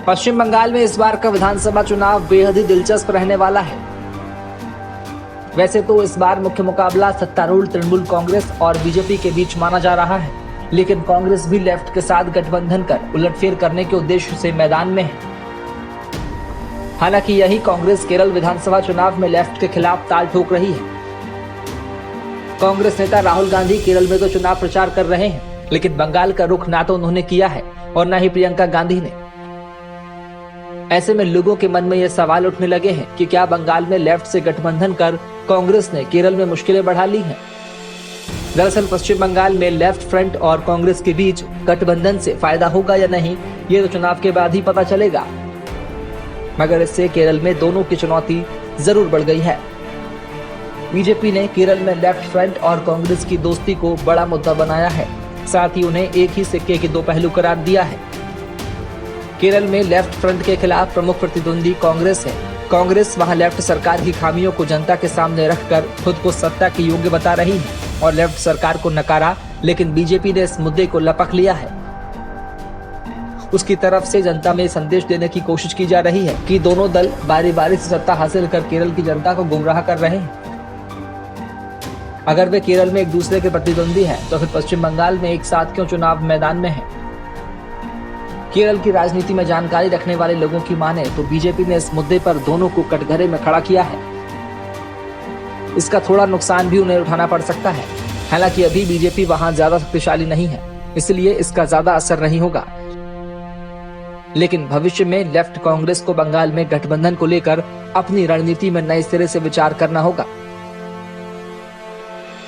पश्चिम बंगाल में इस बार का विधानसभा चुनाव बेहद ही दिलचस्प रहने वाला है। वैसे तो इस बार मुख्य मुकाबला सत्तारूढ़ तृणमूल कांग्रेस और बीजेपी के बीच माना जा रहा है, लेकिन कांग्रेस भी लेफ्ट के साथ गठबंधन कर उलटफेर करने के उद्देश्य से मैदान में है। हालांकि यही कांग्रेस केरल विधानसभा चुनाव में लेफ्ट के खिलाफ ताल ठोक रही है। कांग्रेस नेता राहुल गांधी केरल में तो चुनाव प्रचार कर रहे हैं, लेकिन बंगाल का रुख ना तो उन्होंने किया है और न ही प्रियंका गांधी ने। ऐसे में लोगों के मन में यह सवाल उठने लगे हैं कि क्या बंगाल में लेफ्ट से गठबंधन कर कांग्रेस ने केरल में मुश्किलें बढ़ा ली हैं। दरअसल पश्चिम बंगाल में लेफ्ट फ्रंट और कांग्रेस के बीच गठबंधन से फायदा होगा या नहीं, ये तो चुनाव के बाद ही पता चलेगा, मगर इससे केरल में दोनों की चुनौती जरूर बढ़ गई है। बीजेपी ने केरल में लेफ्ट फ्रंट और कांग्रेस की दोस्ती को बड़ा मुद्दा बनाया है, साथ ही उन्हें एक ही सिक्के के दो पहलू करार दिया है। केरल में लेफ्ट फ्रंट के खिलाफ प्रमुख प्रतिद्वंदी कांग्रेस है। कांग्रेस वहां लेफ्ट सरकार की खामियों को जनता के सामने रखकर खुद को सत्ता के योग्य बता रही है और लेफ्ट सरकार को नकारा, लेकिन बीजेपी ने इस मुद्दे को लपक लिया है। उसकी तरफ से जनता में संदेश देने की कोशिश की जा रही है कि दोनों दल बारी बारी से सत्ता हासिल कर केरल की जनता को गुमराह कर रहे हैं। अगर वे केरल में एक दूसरे के प्रतिद्वंदी हैं, तो फिर पश्चिम बंगाल में एक साथ क्यों चुनाव मैदान में है। केरल की राजनीति में जानकारी रखने वाले लोगों की माने तो बीजेपी ने इस मुद्दे पर दोनों को कटघरे में खड़ा किया है। इसका थोड़ा नुकसान भी उन्हें उठाना पड़ सकता है। हालांकि अभी बीजेपी वहां ज्यादा शक्तिशाली नहीं है, इसलिए इसका ज्यादा असर नहीं होगा, लेकिन भविष्य में लेफ्ट कांग्रेस को बंगाल में गठबंधन को लेकर अपनी रणनीति में नए सिरे से विचार करना होगा।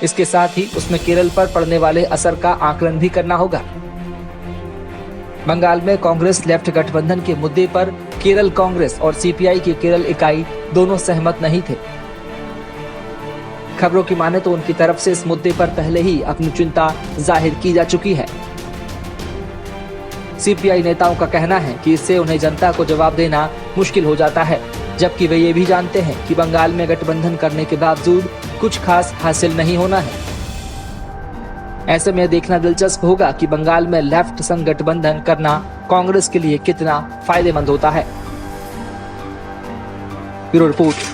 इसके साथ ही उसमें केरल पर पड़ने वाले असर का आकलन भी करना होगा। बंगाल में कांग्रेस लेफ्ट गठबंधन के मुद्दे पर केरल कांग्रेस और सीपीआई की केरल इकाई दोनों सहमत नहीं थे। खबरों की माने तो उनकी तरफ से इस मुद्दे पर पहले ही अपनी चिंता जाहिर की जा चुकी है। सीपीआई नेताओं का कहना है कि इससे उन्हें जनता को जवाब देना मुश्किल हो जाता है, जबकि वे ये भी जानते हैं कि बंगाल में गठबंधन करने के बावजूद कुछ खास हासिल नहीं होना है। ऐसे में देखना दिलचस्प होगा कि बंगाल में लेफ्ट संग गठबंधन करना कांग्रेस के लिए कितना फायदेमंद होता है। Bureau report.